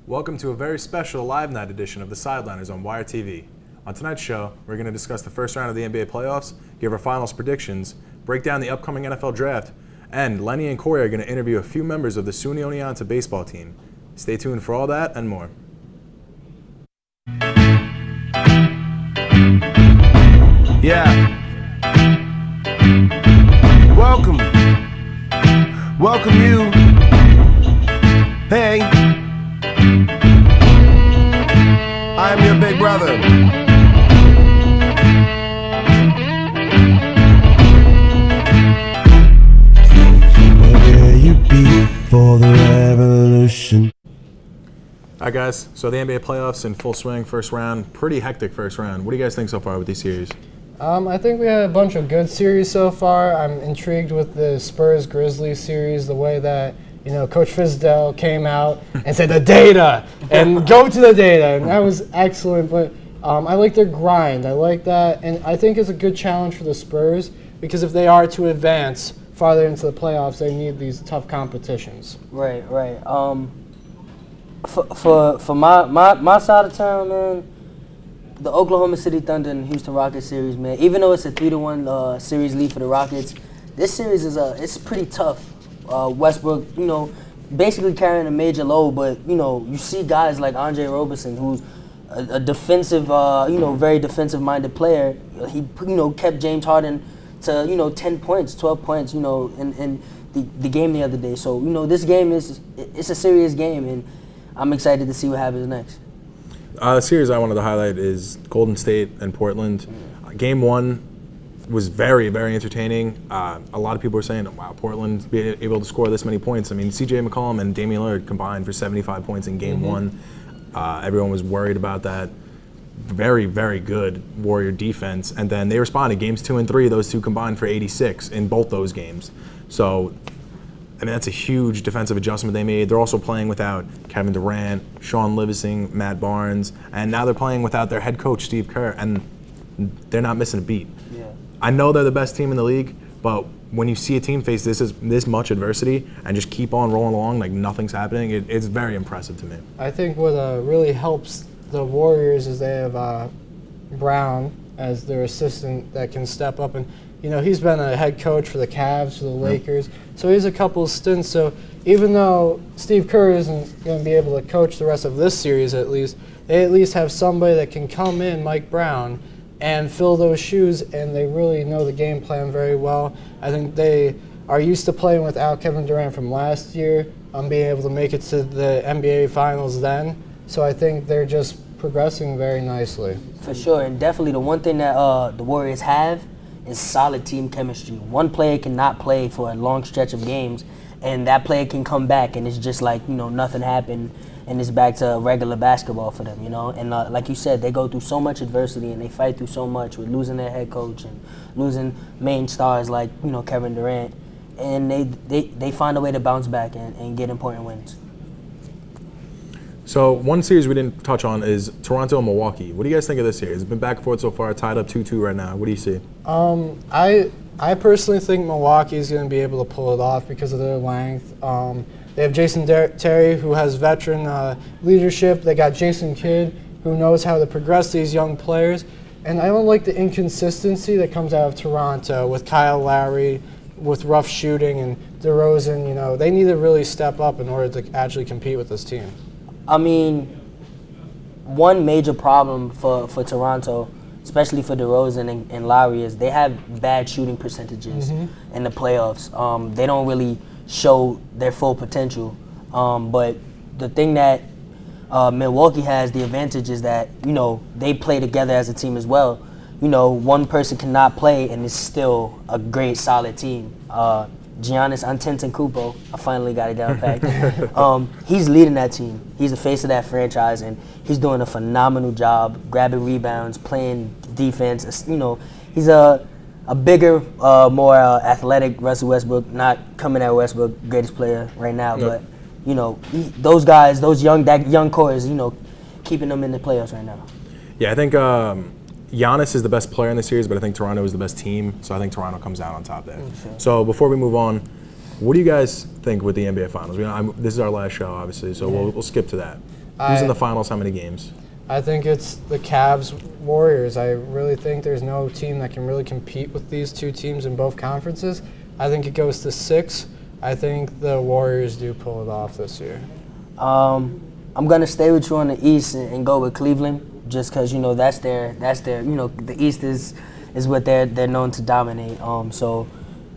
Welcome to a very special live night edition of the Sideliners on Wire TV. On tonight's show, we're going to discuss the first round of the NBA playoffs, give our finals predictions, break down the upcoming NFL draft, and Lenny and Corey are going to interview a few members of the SUNY Oneonta baseball team. Stay tuned for all that and more. Yeah. Welcome you. Hey. I am your big brother. Where you be for the revolution? All right, guys. So the NBA playoffs in full swing, first round. Pretty hectic first round. What do you guys think so far with these series? I think we had a bunch of good series so far. I'm intrigued with the Spurs-Grizzlies series, the way that Coach Fizdale came out and said the data and go to the data, and that was excellent. But I like their grind. I like that, and I think it's a good challenge for the Spurs because if they are to advance farther into the playoffs, they need these tough competitions. Right. For my side of town, man, the Oklahoma City Thunder and Houston Rockets series, man. Even though it's a 3-1 series lead for the Rockets, this series is it's pretty tough. Westbrook, basically carrying a major load, but you see guys like Andre Roberson, who's a defensive, very defensive-minded player. He kept James Harden to 10 points, 12 points, in the game the other day. So this game it's a serious game, and I'm excited to see what happens next. The series I wanted to highlight is Golden State and Portland. Game one was very, very entertaining. A lot of people were saying, wow, Portland being able to score this many points. I mean, C.J. McCollum and Damian Lillard combined for 75 points in game one. Everyone was worried about that. Very, very good Warrior defense. And then they responded. Games 2 and 3, those two combined for 86 in both those games. So, I mean, that's a huge defensive adjustment they made. They're also playing without Kevin Durant, Sean Livingston, Matt Barnes, and now they're playing without their head coach, Steve Kerr, and they're not missing a beat. Yeah. I know they're the best team in the league, but when you see a team face this much adversity and just keep on rolling along like nothing's happening, it's very impressive to me. I think what really helps the Warriors is they have Brown as their assistant that can step up, and he's been a head coach for the Cavs, for the Lakers, so he has a couple of stints. So even though Steve Kerr isn't going to be able to coach the rest of this series, at least they at least have somebody that can come in, Mike Brown, and fill those shoes, and they really know the game plan very well. I think they are used to playing without Kevin Durant from last year, being able to make it to the NBA Finals then. So I think they're just progressing very nicely. For sure, and definitely the one thing that the Warriors have is solid team chemistry. One player cannot play for a long stretch of games, and that player can come back, and it's just like, nothing happened, and it's back to regular basketball for them, And like you said, they go through so much adversity, and they fight through so much with losing their head coach and losing main stars like, Kevin Durant, and they find a way to bounce back and get important wins. So one series we didn't touch on is Toronto and Milwaukee. What do you guys think of this series? It's been back and forth so far, tied up 2-2 right now. What do you see? I personally think Milwaukee is going to be able to pull it off because of their length. They have Jason Terry, who has veteran leadership. They got Jason Kidd, who knows how to progress these young players. And I don't like the inconsistency that comes out of Toronto with Kyle Lowry, with rough shooting, and DeRozan. They need to really step up in order to actually compete with this team. I mean, one major problem for Toronto, especially for DeRozan and Lowry, is they have bad shooting percentages in the playoffs. They don't really show their full potential. But the thing that Milwaukee has, the advantage is that, they play together as a team as well. One person cannot play and it's still a great, solid team. Giannis Antetokounmpo, I finally got it down packed. He's leading that team. He's the face of that franchise, and he's doing a phenomenal job grabbing rebounds, playing defense. He's a bigger, more athletic Russell Westbrook, not coming at Westbrook, greatest player right now, but those guys, that young core is keeping them in the playoffs right now. Yeah, I think Giannis is the best player in the series, but I think Toronto is the best team, so I think Toronto comes out on top there. Sure. So before we move on, what do you guys think with the NBA Finals? This is our last show, obviously, so we'll skip to that. Who's in the finals? How many games? I think it's the Cavs Warriors. I really think there's no team that can really compete with these two teams in both conferences. I think it goes to 6. I think the Warriors do pull it off this year. I'm gonna stay with you on the East and go with Cleveland, just because that's their the East is what they're known to dominate. So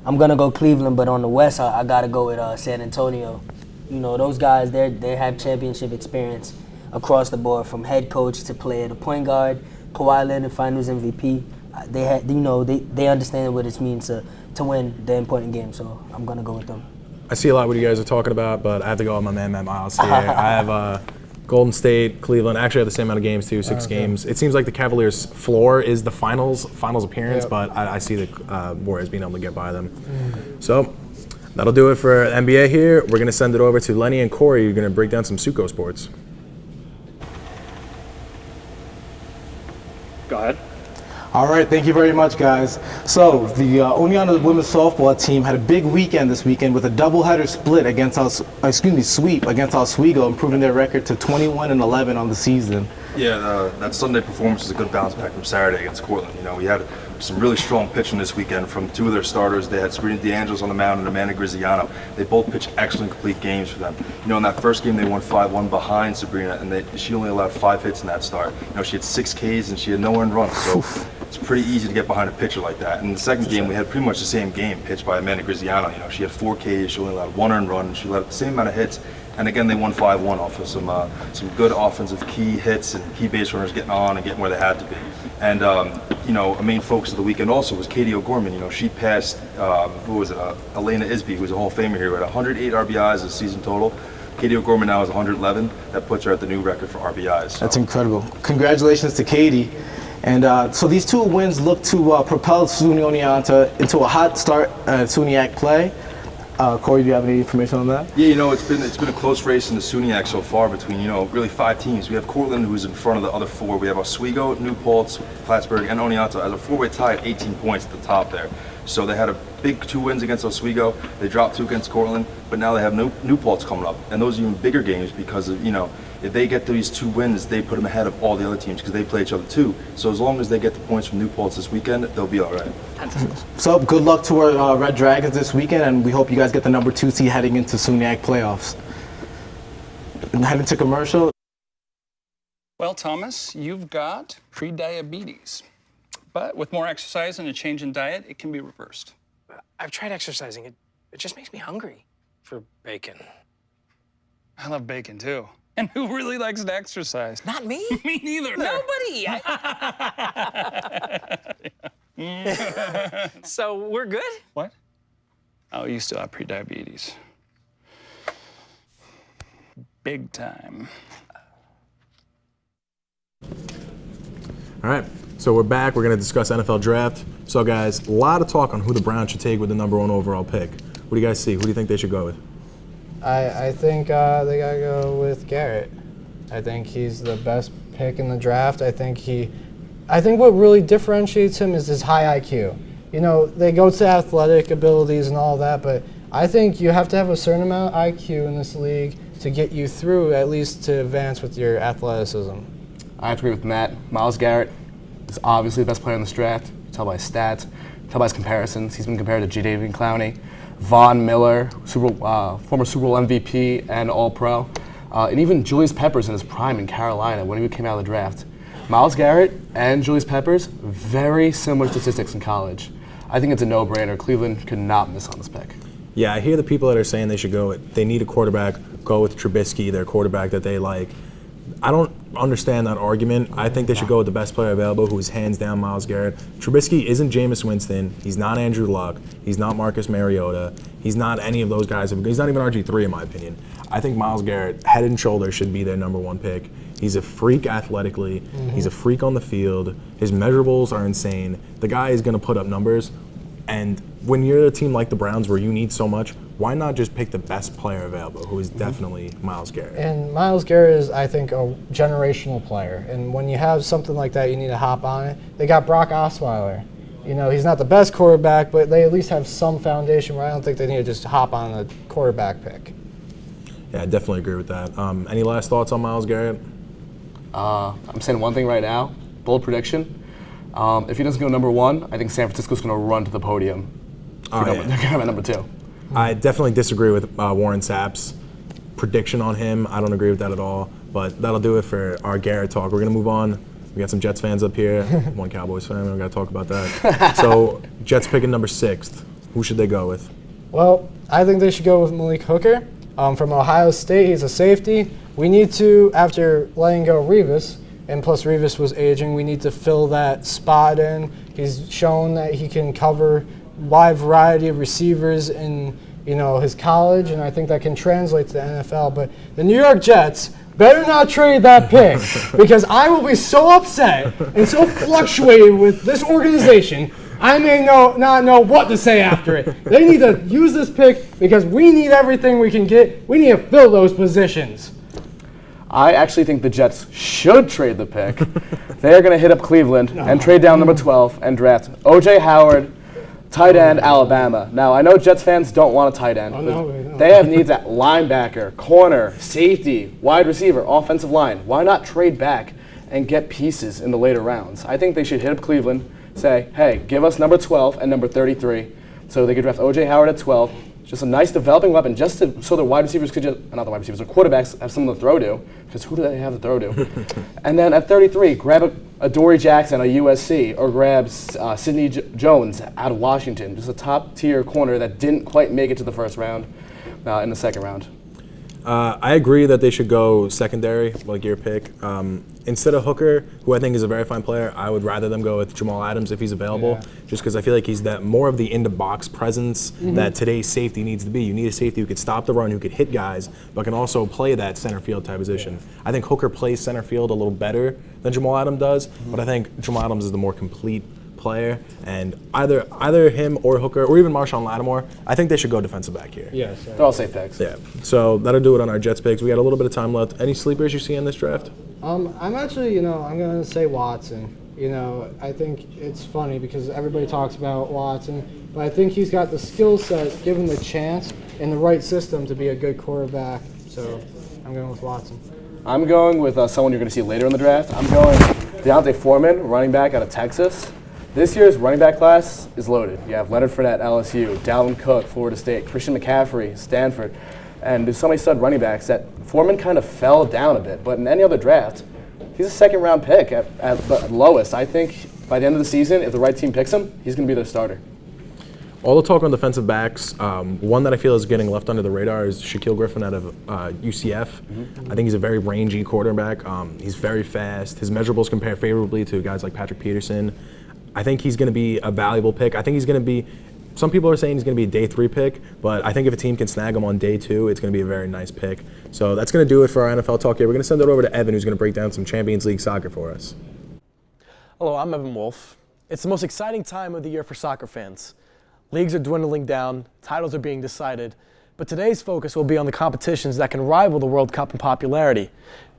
I'm gonna go Cleveland, but on the West I gotta go with San Antonio. Those guys they have championship experience across the board, from head coach to player to point guard. Kawhi Leonard, Finals MVP. They understand what it means to win the important game. So I'm gonna go with them. I see a lot what you guys are talking about, but I have to go with my man, Matt Miles here. I have Golden State, Cleveland. Actually, I have the same amount of games too, 6 games. It seems like the Cavaliers' floor is the finals appearance, but I see the Warriors being able to get by them. So that'll do it for NBA here. We're going to send it over to Lenny and Corey. You're going to break down some Suco sports. Go ahead. All right, thank you very much, guys. So the Oneonta women's softball team had a big weekend this weekend with a doubleheader split against sweep against Oswego, improving their record to 21-11 on the season. Yeah, that Sunday performance was a good bounce back from Saturday against Cortland. We had some really strong pitching this weekend from 2 of their starters. They had Sabrina DeAngelis on the mound and Amanda Griziano. They both pitched excellent, complete games for them. In that first game, they won 5-1 behind Sabrina, and she only allowed 5 hits in that start. She had 6 Ks and she had no earned runs. So it's pretty easy to get behind a pitcher like that. In the second game, we had pretty much the same game pitched by Amanda Griziano. She had 4 Ks, she only allowed 1 earned run, and she allowed the same amount of hits. And again, they won 5-1 off of some good offensive key hits and key base runners getting on and getting where they had to be. And a main focus of the weekend also was Katie O'Gorman. She passed Elena Isby, who's a Hall of Famer here, at 108 RBIs this season total. Katie O'Gorman now is 111. That puts her at the new record for RBIs. So. That's incredible. Congratulations to Katie. And so these 2 wins look to propel SUNY Oneonta into a hot start at SUNYAC play. Corey, do you have any information on that? Yeah, it's been a close race in the SUNYAC so far between really 5 teams. We have Cortland, who's in front of the other 4. We have Oswego, New Paltz, Plattsburgh, and Oneonta as a 4-way tie at 18 points at the top there. So they had a big 2 wins against Oswego. They dropped 2 against Cortland, but now they have New Paltz coming up, and those are even bigger games because of if they get these 2 wins, they put them ahead of all the other teams because they play each other too. So as long as they get the points from New Paltz this weekend, they'll be all right. So good luck to our Red Dragons this weekend, and we hope you guys get the number 2 seed heading into SUNYAC playoffs. And heading to commercial. Well, Thomas, you've got prediabetes. But with more exercise and a change in diet, it can be reversed. I've tried exercising. It just makes me hungry for bacon. I love bacon, too. And who really likes to exercise? Not me. Me neither. Nobody. So we're good? What? Oh, you still have prediabetes. Big time. All right, so we're back. We're going to discuss NFL draft. So, guys, a lot of talk on who the Browns should take with the number 1 overall pick. What do you guys see? Who do you think they should go with? I think they got to go with Garrett. I think he's the best pick in the draft. I think what really differentiates him is his high IQ. They go to athletic abilities and all that, but I think you have to have a certain amount of IQ in this league to get you through, at least to advance with your athleticism. I have to agree with Matt. Myles Garrett is obviously the best player in this draft. You tell by his stats, you tell by his comparisons. He's been compared to Jadeveon Clowney, Von Miller, former Super Bowl MVP and All-Pro, and even Julius Peppers in his prime in Carolina when he came out of the draft. Myles Garrett and Julius Peppers, very similar statistics in college. I think it's a no-brainer. Cleveland could not miss on this pick. Yeah, I hear the people that are saying they should go with, they need a quarterback, go with Trubisky, their quarterback that they like. I don't understand that argument. I think they should go with the best player available, who is hands down Myles Garrett. Trubisky isn't Jameis Winston. He's not Andrew Luck. He's not Marcus Mariota. He's not any of those guys. He's not even RG3 in my opinion. I think Myles Garrett, head and shoulders, should be their number 1 pick. He's a freak athletically. He's a freak on the field. His measurables are insane. The guy is going to put up numbers. And when you're a team like the Browns where you need so much, why not just pick the best player available, who is definitely Myles Garrett? And Myles Garrett is, I think, a generational player. And when you have something like that, you need to hop on it. They got Brock Osweiler. He's not the best quarterback, but they at least have some foundation where I don't think they need to just hop on a quarterback pick. Yeah, I definitely agree with that. Any last thoughts on Myles Garrett? I'm saying one thing right now, bold prediction. If he doesn't go number 1, I think San Francisco's going to run to the podium. They're going to have at number 2. I definitely disagree with Warren Sapp's prediction on him. I don't agree with that at all. But that'll do it for our Garrett talk. We're going to move on. We got some Jets fans up here, one Cowboys fan. We got to talk about that. So Jets picking number 6. Who should they go with? Well, I think they should go with Malik Hooker from Ohio State. He's a safety. We need to, after letting go Revis, and plus Revis was aging, we need to fill that spot in. He's shown that he can cover wide variety of receivers in his college, and I think that can translate to the NFL. But the New York Jets better not trade that pick because I will be so upset and so fluctuated with this organization, I may not know what to say after it. They need to use this pick because we need everything we can get. We need to fill those positions. I actually think the Jets should trade the pick. They're going to hit up Cleveland and trade down number 12 and draft O.J. Howard, tight end, Alabama. Now, I know Jets fans don't want a tight end. No. They have needs at linebacker, corner, safety, wide receiver, offensive line. Why not trade back and get pieces in the later rounds? I think they should hit up Cleveland, say, hey, give us number 12 and number 33 so they could draft O.J. Howard at 12. Just a nice developing weapon so the wide receivers could not the wide receivers, the quarterbacks have someone to throw to, because who do they have to throw to? And then at 33, grab a Dory Jackson at USC or grab Sidney Jones out of Washington, just a top-tier corner that didn't quite make it to the first round in the second round. I agree that they should go secondary, like your pick. Instead of Hooker, who I think is a very fine player, I would rather them go with Jamal Adams if he's available, just because I feel like he's that more of the in-the-box presence that today's safety needs to be. You need a safety who could stop the run, who could hit guys, but can also play that center field type position. I think Hooker plays center field a little better than Jamal Adams does, but I think Jamal Adams is the more complete player, and either him or Hooker or even Marshawn Lattimore, I think they should go defensive back here. Yes. They're all safe picks. Yeah. So that'll do it on our Jets picks. We got a little bit of time left. Any sleepers you see in this draft? I'm actually, I'm going to say Watson. I think it's funny because everybody talks about Watson, but I think he's got the skill set, given the chance, and the right system to be a good quarterback. So I'm going with Watson. I'm going with someone you're going to see later in the draft. I'm going Deontay Foreman, running back out of Texas. This year's running back class is loaded. You have Leonard Fournette, LSU, Dalvin Cook, Florida State, Christian McCaffrey, Stanford, and there's so many stud running backs that Foreman kind of fell down a bit. But in any other draft, he's a second-round pick at the lowest. I think by the end of the season, if the right team picks him, he's going to be their starter. All the talk on defensive backs, one that I feel is getting left under the radar is Shaquille Griffin out of UCF. I think he's a very rangy quarterback. He's very fast. His measurables compare favorably to guys like Patrick Peterson. I think he's going to be a valuable pick. I think he's going to be, some people are saying he's going to be a day 3 pick, but I think if a team can snag him on day 2, it's going to be a very nice pick. So that's going to do it for our NFL talk here. We're going to send it over to Evan, who's going to break down some Champions League soccer for us. Hello, I'm Evan Wolf. It's the most exciting time of the year for soccer fans. Leagues are dwindling down, titles are being decided, but today's focus will be on the competitions that can rival the World Cup in popularity,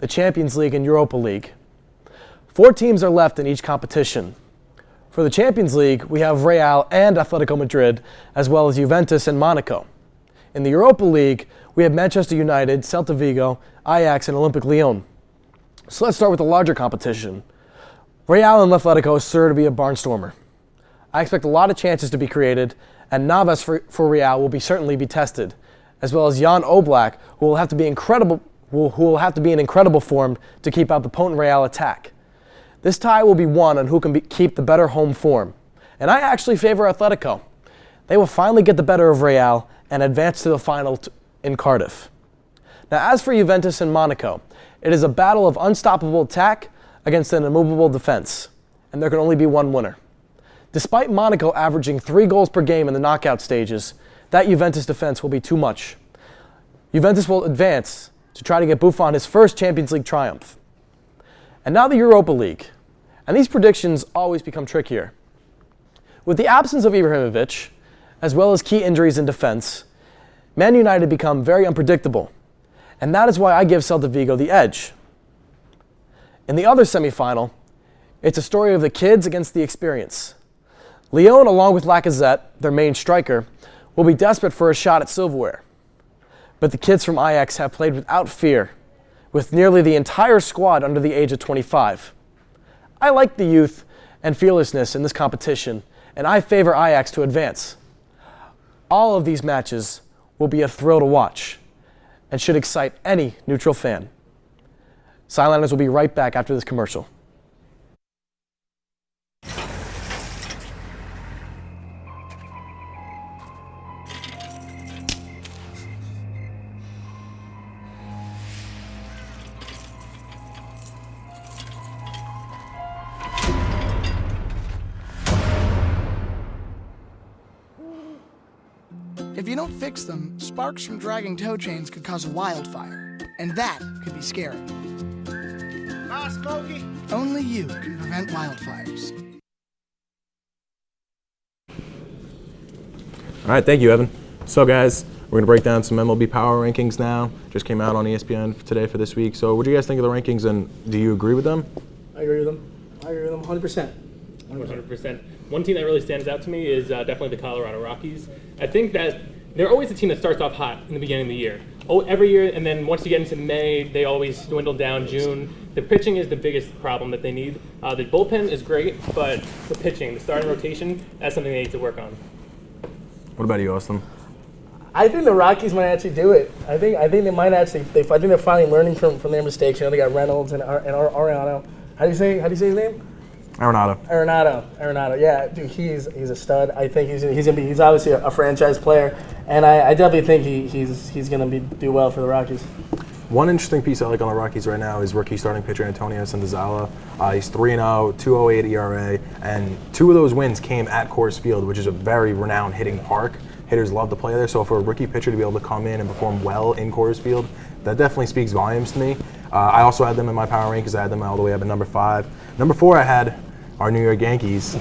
the Champions League and Europa League. 4 teams are left in each competition. For the Champions League, we have Real and Atletico Madrid, as well as Juventus and Monaco. In the Europa League, we have Manchester United, Celta Vigo, Ajax, and Olympique Lyon. So let's start with the larger competition. Real and Atletico is sure to be a barnstormer. I expect a lot of chances to be created, and Navas for Real will certainly be tested, as well as Jan Oblak, who will have to be in incredible form to keep out the potent Real attack. This tie will be won on who can keep the better home form. And I actually favor Atletico. They will finally get the better of Real and advance to the final in Cardiff. Now, as for Juventus and Monaco, it is a battle of unstoppable attack against an immovable defense, and there can only be one winner. Despite Monaco averaging 3 goals per game in the knockout stages, that Juventus defense will be too much. Juventus will advance to try to get Buffon his first Champions League triumph. And now the Europa League. And these predictions always become trickier. With the absence of Ibrahimovic, as well as key injuries in defense, Man United become very unpredictable. And that is why I give Celta Vigo the edge. In the other semifinal, it's a story of the kids against the experience. Lyon, along with Lacazette, their main striker, will be desperate for a shot at silverware. but the kids from Ajax have played without fear, with nearly the entire squad under the age of 25. I like the youth and fearlessness in this competition, and I favor Ajax to advance. All of these matches will be a thrill to watch and should excite any neutral fan. Sideliners will be right back after this commercial. If you don't fix them, sparks from dragging tow chains could cause a wildfire, and that could be scary. Ah, Smokey. Only you can prevent wildfires. All right, thank you, Evan. So, guys, we're going to break down some MLB Power Rankings now. Just came out on ESPN today for this week. So, what do you guys think of the rankings, and do you agree with them? I agree with them. 100%. 100%. One team that really stands out to me is definitely the Colorado Rockies. I think that they're always a team that starts off hot in the beginning of the year. Every year, and then once you get into May, they always dwindle down. June. The pitching is the biggest problem that they need. The bullpen is great, but the pitching, the starting rotation, that's something they need to work on. What about you, Austin? I think the Rockies might actually do it. I think they might actually. I think they're finally learning from their mistakes. You know, they got Reynolds and Ariano. How do you say his name? Arenado. Yeah, dude, he's a stud. I think he's obviously a franchise player, and I definitely think he's gonna do well for the Rockies. One interesting piece I like on the Rockies right now is rookie starting pitcher Antonio Sandazala. He's 3-0, 2.08 ERA, and 2 of those wins came at Coors Field, which is a very renowned hitting park. Hitters love to play there, so for a rookie pitcher to be able to come in and perform well in Coors Field, that definitely speaks volumes to me. I also had them in my power rank because I had them all the way up at number 5. Number 4, I had our New York Yankees.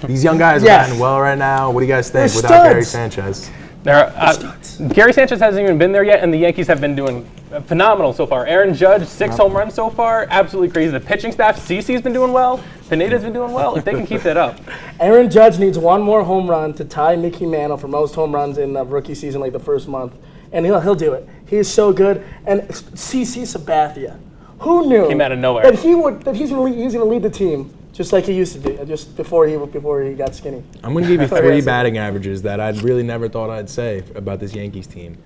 These young guys are batting well right now. What do you guys think without Gary Sanchez? Gary Sanchez hasn't even been there yet, and the Yankees have been doing phenomenal so far. Aaron Judge, 6 home runs so far, absolutely crazy. The pitching staff, CeCe's been doing well, Pineda's been doing well. If they can keep that up. Aaron Judge needs one more home run to tie Mickey Mantle for most home runs in the rookie season, like the first month, and he'll do it. He is so good. And CeCe Sabathia, who knew came out of nowhere that he's going to lead the team just like he used to do, just before he got skinny. I'm going to give you 3 batting averages that I really never thought I'd say about this Yankees team.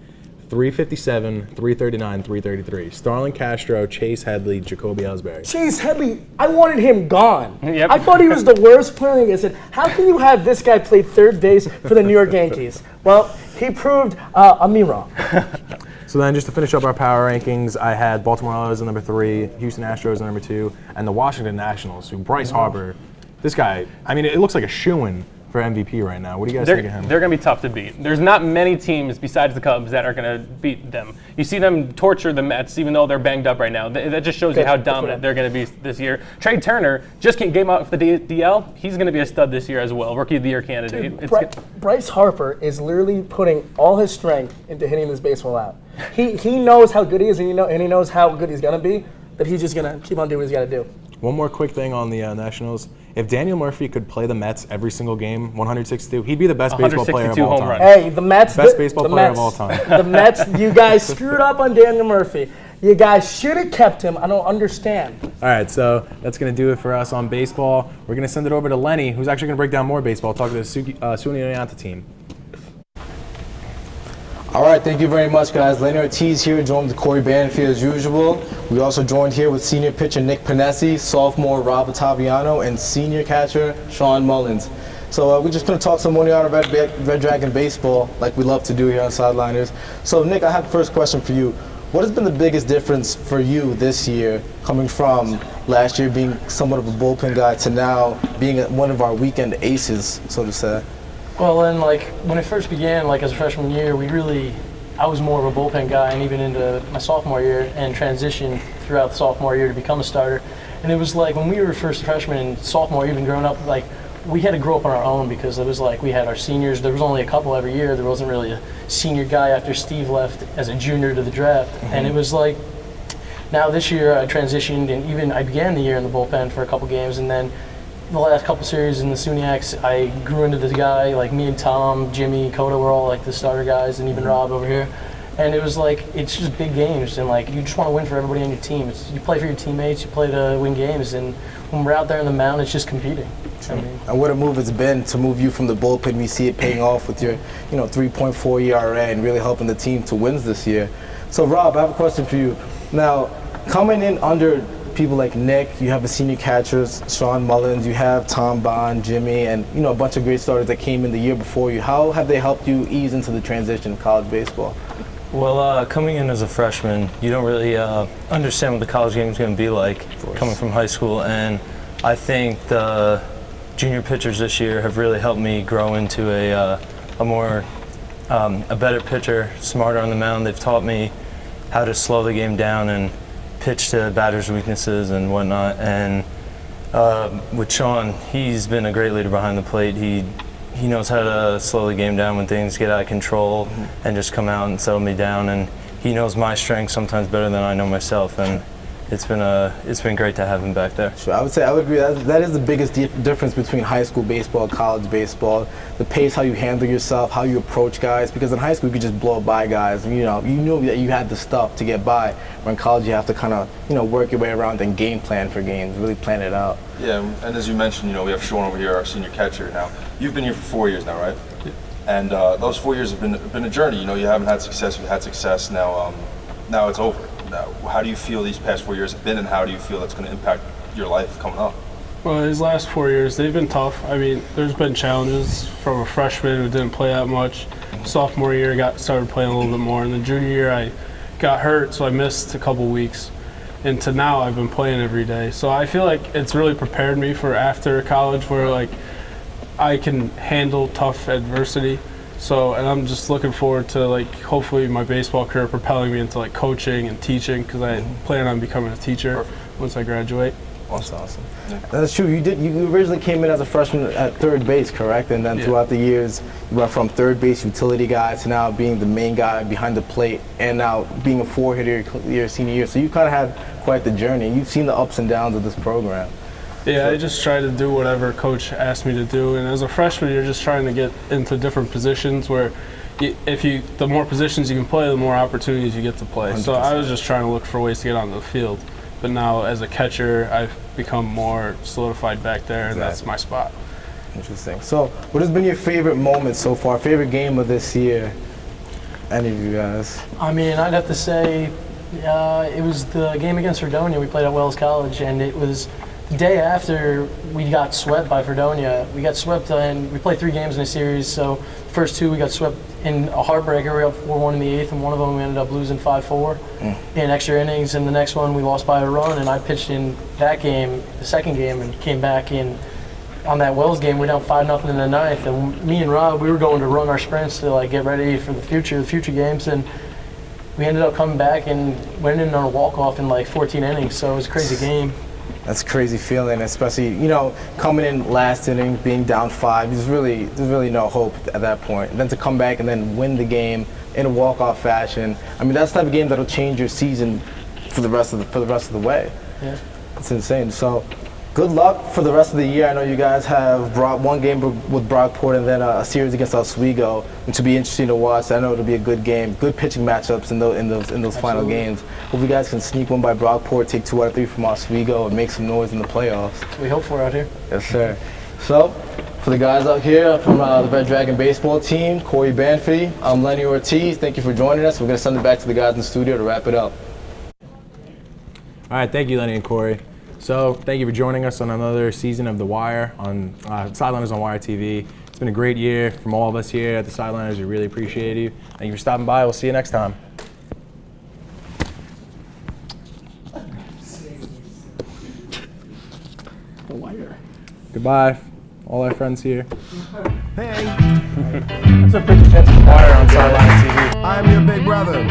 357, 339, 333. Starlin Castro, Chase Headley, Jacoby Ellsbury. Chase Headley, I wanted him gone. Yep. I thought he was the worst player in the league. I said, how can you have this guy play third base for the New York Yankees? Well, he proved me wrong. So then just to finish up our power rankings, I had Baltimore Orioles at number 3, Houston Astros at number 2, and the Washington Nationals, who Bryce Harper, this guy, I mean, it looks like a shoo-in for MVP right now. What do you guys think of him? They're going to be tough to beat. There's not many teams besides the Cubs that are going to beat them. You see them torture the Mets, even though they're banged up right now. That just shows you how dominant they're going to be this year. Trey Turner just came out for the DL. He's going to be a stud this year as well. Rookie of the Year candidate. Dude, Bryce Harper is literally putting all his strength into hitting this baseball out. He knows how good he is, and he knows how good he's going to be, but he's just going to keep on doing what he's got to do. One more quick thing on the Nationals. If Daniel Murphy could play the Mets every single game, 162, he'd be the best baseball player of all time. Hey, the Mets. Best baseball player of all time. The Mets, you guys screwed up on Daniel Murphy. You guys should have kept him. I don't understand. All right, so that's going to do it for us on baseball. We're going to send it over to Lenny, who's actually going to break down more baseball, talk to the Suoni Oneonta team. All right, thank you very much, guys. Lenny Ortiz here, joined with Corey Banfield as usual. We also joined here with senior pitcher Nick Panesi, sophomore Rob Ottaviano, and senior catcher Sean Mullins. So we're just going to talk some Oneonta Red Dragon baseball, like we love to do here on Sideliners. So Nick, I have the first question for you. What has been the biggest difference for you this year, coming from last year being somewhat of a bullpen guy to now being one of our weekend aces, so to say? Well, then, when it first began, as a freshman year, I was more of a bullpen guy, and even into my sophomore year, and transitioned throughout the sophomore year to become a starter. And it was when we were first freshmen and sophomore, even growing up, we had to grow up on our own, because it was we had our seniors. There was only a couple every year. There wasn't really a senior guy after Steve left as a junior to the draft. Mm-hmm. And it was now this year I transitioned, and even I began the year in the bullpen for a couple games, and then the last couple series in the Suniacs, I grew into this guy. Me and Tom, Jimmy, Coda were all the starter guys, and even Rob over here. And it was like, it's just big games, and like you just want to win for everybody on your team. You play for your teammates, you play to win games, and when we're out there in the mound, it's just competing. And what a move it's been to move you from the bullpen. We see it paying off with your 3.4 ERA and really helping the team to wins this year. So Rob, I have a question for you. Now, coming in under people like Nick, you have the senior catchers, Sean Mullins, you have Tom Bond, Jimmy, and a bunch of great starters that came in the year before you. How have they helped you ease into the transition of college baseball? Well, coming in as a freshman, you don't really understand what the college game is going to be like coming from high school, and I think the junior pitchers this year have really helped me grow into a better pitcher, smarter on the mound. They've taught me how to slow the game down and pitch to batters' weaknesses and whatnot. And with Sean, he's been a great leader behind the plate. He knows how to slow the game down when things get out of control and just come out and settle me down. And he knows my strengths sometimes better than I know myself. And it's been great to have him back there. Sure, I would agree. That is the biggest difference between high school baseball and college baseball. The pace, how you handle yourself, how you approach guys. Because in high school, you could just blow by guys. And, you knew that you had the stuff to get by. Where in college, you have to kind of, work your way around and game plan for games, really plan it out. Yeah, and as you mentioned, we have Sean over here, our senior catcher. Now, you've been here for 4 years now, right? Yeah. And those 4 years have been a journey. You haven't had success. You've had success. Now it's over. Now, how do you feel these past 4 years have been, and how do you feel that's going to impact your life coming up? Well, these last 4 years, they've been tough. I mean, there's been challenges from a freshman who didn't play that much. Sophomore year, started playing a little bit more. And then junior year, I got hurt, so I missed a couple weeks. And to now, I've been playing every day. So I feel like it's really prepared me for after college, where I can handle tough adversity. And I'm just looking forward to hopefully my baseball career propelling me into coaching and teaching, because I plan on becoming a teacher once I graduate. That's awesome. Yeah. That's true. You originally came in as a freshman at third base, correct? And then throughout the years, you went from third base utility guy to now being the main guy behind the plate, and now being a four-hitter your senior year. So you kind of had quite the journey. You've seen the ups and downs of this program. Yeah, I just try to do whatever coach asked me to do. And as a freshman, you're just trying to get into different positions where the more positions you can play, the more opportunities you get to play. 100%. So I was just trying to look for ways to get on the field. But now as a catcher, I've become more solidified back there, and that's my spot. Interesting. So what has been your favorite moment so far, favorite game of this year? Any of you guys? I mean, I'd have to say it was the game against Fredonia. We played at Wells College, and it was the day after we got swept by Fredonia. We got swept, and we played 3 games in a series. So the first 2 we got swept in a heartbreaker. We were up 4-1 in the 8th, and one of them we ended up losing 5-4 in extra innings. And the next one we lost by a run, and I pitched in that game, the second game, and came back in on that Wells game. We're down 5-0 in the 9th, and me and Rob, we were going to run our sprints to get ready for the future games, and we ended up coming back and went in on a walk-off in 14 innings. So it was a crazy game. That's a crazy feeling, especially coming in last inning, being down 5. There's really no hope at that point. And then to come back and then win the game in a walk-off fashion. I mean, that's the type of game that'll change your season for the rest of the way. Yeah, it's insane. So, good luck for the rest of the year. I know you guys have one game with Brockport and then a series against Oswego, which will be interesting to watch. I know it'll be a good game, good pitching matchups in those final games. Hope you guys can sneak one by Brockport, take 2 out of 3 from Oswego, and make some noise in the playoffs. We hope for out here. Yes, sir. So, for the guys out here from the Red Dragon baseball team, Corey Banfy, I'm Lenny Ortiz. Thank you for joining us. We're going to send it back to the guys in the studio to wrap it up. All right, thank you, Lenny and Corey. So thank you for joining us on another season of The Wire on Sideliners on Wire TV. It's been a great year from all of us here at the Sideliners. We really appreciate you. Thank you for stopping by. We'll see you next time. The Wire. Goodbye, all our friends here. Hey. That's a big chance of Wire on Sideline TV. I'm your big brother.